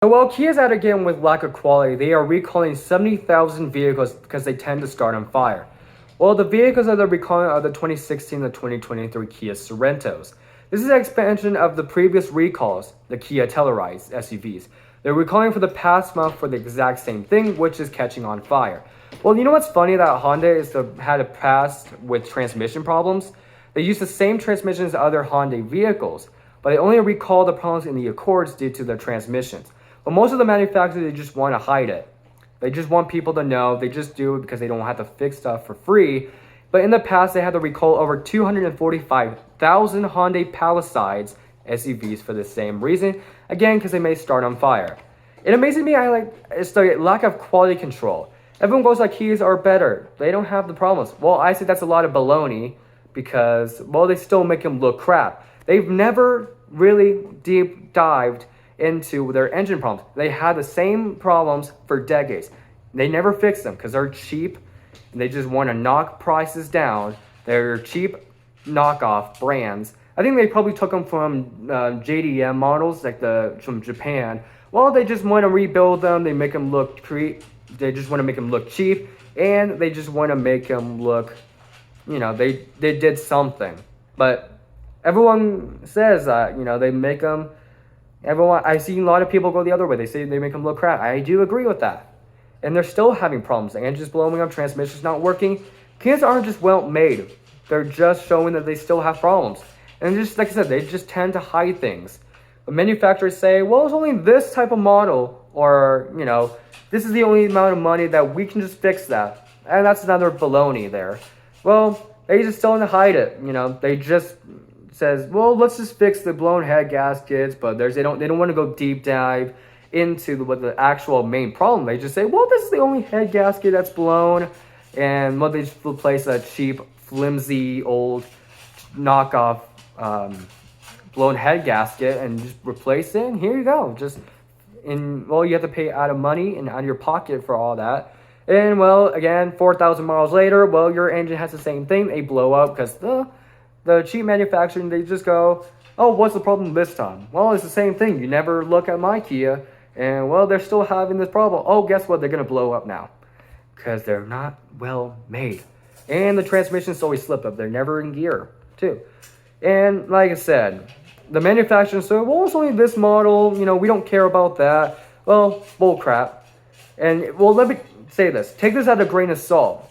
So while Kia's out again with lack of quality, they are recalling 70,000 vehicles because they tend to start on fire. Well, the vehicles that they're recalling are the 2016 to 2023 Kia Sorentos. This is an expansion of the previous recalls, the Kia Telluride SUVs. They're recalling for the past month for the exact same thing, which is catching on fire. Well, you know what's funny that Honda had a past with transmission problems? They use the same transmission as other Honda vehicles, but they only recall the problems in the Accords due to their transmissions. But most of the manufacturers, they just want to hide it. They just want people to know. They just do it because they don't have to fix stuff for free. But in the past, they had to recall over 245,000 Hyundai Palisades SUVs for the same reason. Again, because they may start on fire. It amazes me, it's the lack of quality control. Everyone goes like Kias are better. They don't have the problems. Well, I say that's a lot of baloney because, well, they still make them look crap. They've never really deep dived into their engine problems. They had the same problems for decades. They never fixed them because they're cheap and they just want to knock prices down. They're cheap knockoff brands. I think they probably took them from JDM models from Japan. Well, they just want to rebuild them. They make them look they just want to make them look cheap, and they just want to make them look, they did something. But everyone says that, they make them. I've seen a lot of people go the other way. They say they make them look crap. I do agree with that. And they're still having problems. The engine's blowing up, transmission's not working. Kias aren't just well made. They're just showing that they still have problems. And just like I said, they just tend to hide things. But manufacturers say, well, it's only this type of model, or, this is the only amount of money that we can just fix that. And that's another baloney there. Well, they just still want to hide it. They just says, well, let's just fix the blown head gaskets, but they don't want to go deep dive into what the actual main problem. They just say, well, this is the only head gasket that's blown, and they just replace a cheap, flimsy, old knockoff blown head gasket and just replace it. And here you go. You have to pay out of money and out of your pocket for all that. And well, again, 4,000 miles later, well, your engine has the same thing. They blow up because the cheap manufacturing, they just go, oh, what's the problem this time? Well, it's the same thing. You never look at my Kia, and well, they're still having this problem. Oh, guess what? They're going to blow up now because they're not well made. And the transmissions always slip up. They're never in gear, too. And like I said, the manufacturers say, well, it's only this model. We don't care about that. Well, bull crap. And, well, let me say this. Take this at a grain of salt.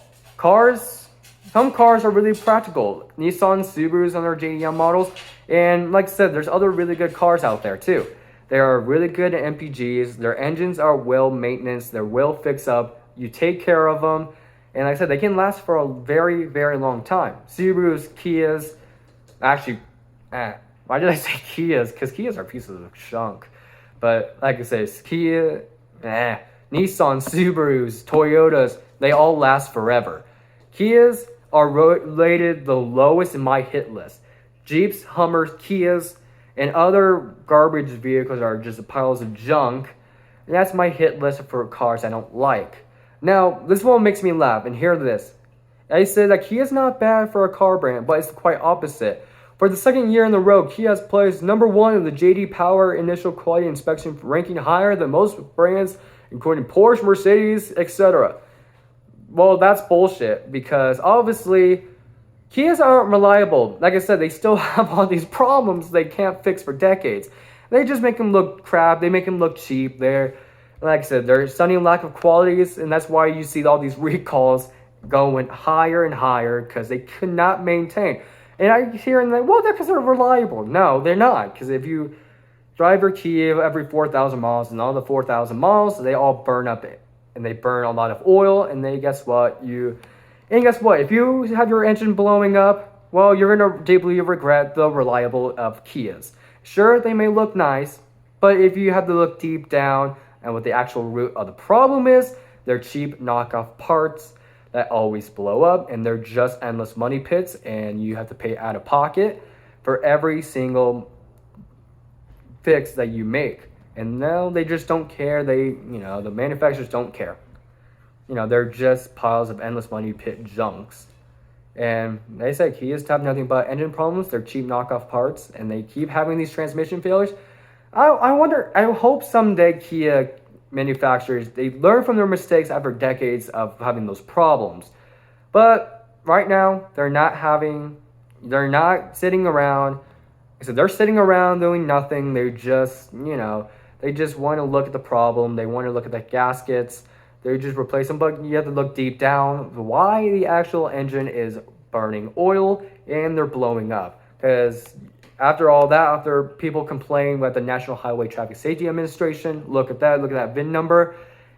Some cars are really practical. Nissan, Subarus, and their JDM models. And like I said, there's other really good cars out there too. They are really good at MPGs. Their engines are well maintenance. They're well fixed up. You take care of them. And like I said, they can last for a very, very long time. Subarus, Kias. Actually, why did I say Kias? Because Kias are pieces of junk. But like I said, Kia, Nissan, Subarus, Toyotas, they all last forever. Kias are rated the lowest in my hit list. Jeeps, Hummers, Kias, and other garbage vehicles are just piles of junk. And that's my hit list for cars I don't like. Now, this one makes me laugh, and hear this. I said that Kia is not bad for a car brand, but it's quite opposite. For the second year in a row, Kia has placed number 1 in the JD Power Initial Quality Inspection, ranking higher than most brands, including Porsche, Mercedes, etc. Well, that's bullshit because obviously Kias aren't reliable. Like I said, they still have all these problems they can't fix for decades. They just make them look crap. They make them look cheap. Like I said, they're stunning lack of qualities, and that's why you see all these recalls going higher and higher because they could not maintain. And I hear like, well, they're because they're reliable. No, they're not. Because if you drive your Kia every 4,000 miles, and all the 4,000 miles, they all burn up it. And they burn a lot of oil, and guess what? If you have your engine blowing up, well, you're going to deeply regret the reliable of Kias. Sure, they may look nice, but if you have to look deep down and what the actual root of the problem is, they're cheap knockoff parts that always blow up, and they're just endless money pits, and you have to pay out of pocket for every single fix that you make. And now they just don't care. The manufacturers don't care. They're just piles of endless money pit junks. And they say Kias have nothing but engine problems. They're cheap knockoff parts, and they keep having these transmission failures. I wonder, I hope someday Kia manufacturers, they learn from their mistakes after decades of having those problems. But right now, they're not sitting around. So they're sitting around doing nothing. They just, they just want to look at the problem. They want to look at the gaskets. They just replace them. But you have to look deep down why the actual engine is burning oil and they're blowing up. Because after all that, after people complain about the National Highway Traffic Safety Administration, look at that VIN number.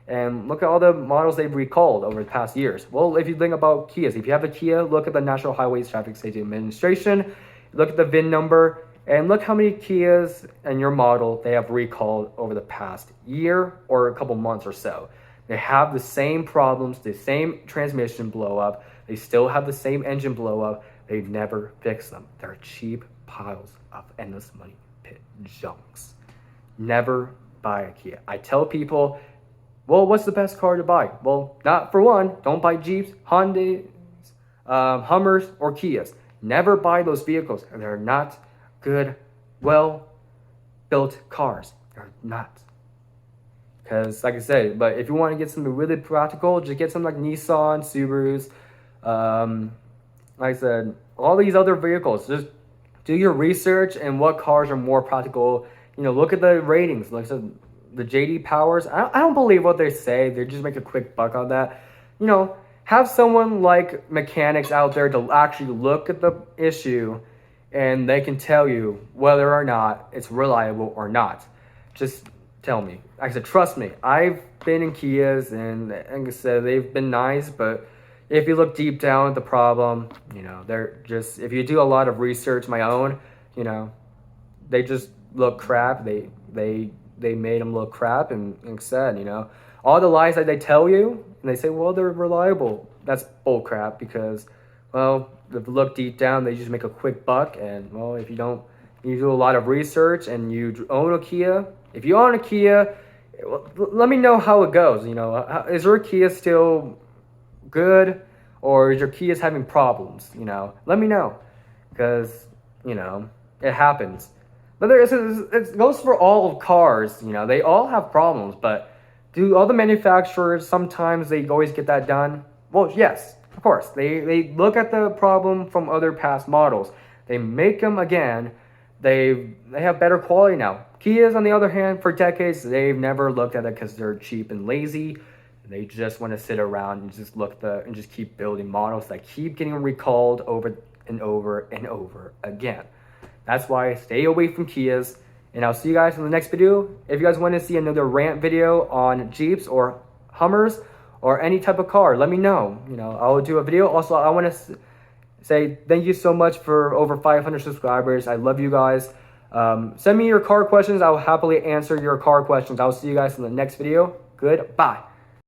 And look at all the models they've recalled over the past years. Well, if you think about Kias, if you have a Kia, look at the National Highways Traffic Safety Administration, look at the VIN number, and look how many Kias and your model they have recalled over the past year or a couple months or so. They have the same problems, the same transmission blow up, they still have the same engine blow up. They've never fixed them. They're cheap piles of endless money pit junks. Never buy a Kia. I tell people, well, what's the best car to buy? Well, not for one, don't buy Jeeps, Hondas, Hummers, or Kias. Never buy those vehicles. They're not good, well-built cars. They're not. Because, like I said, but if you want to get something really practical, just get something like Nissan, Subarus, like I said, all these other vehicles. Just do your research and what cars are more practical. Look at the ratings. Like I said, the JD Powers, I don't believe what they say. They just make a quick buck on that. Have someone like mechanics out there to actually look at the issue and they can tell you whether or not it's reliable or not. Just tell me. Like I said, trust me. I've been in Kias and like I said, they've been nice, but if you look deep down at the problem, they're just, if you do a lot of research, my own, they just look crap. They made them look crap and said, all the lies that they tell you and they say, well, they're reliable. That's bull crap because, well, if you look deep down, they just make a quick buck. And, well, if you do a lot of research and you own a Kia, if you own a Kia, let me know how it goes. Is your Kia still good or is your Kia having problems? Let me know because, it happens. But it goes for all of cars, they all have problems, but do all the manufacturers, sometimes they always get that done? Well, yes, of course. They look at the problem from other past models. They make them again. They have better quality now. Kias, on the other hand, for decades, they've never looked at it because they're cheap and lazy. They just want to sit around and just and just keep building models that keep getting recalled over and over and over again. That's why I stay away from Kias. And I'll see you guys in the next video. If you guys want to see another rant video on Jeeps or Hummers or any type of car, let me know. I'll do a video. Also, I want to say thank you so much for over 500 subscribers. I love you guys. Send me your car questions. I will happily answer your car questions. I'll see you guys in the next video. Goodbye.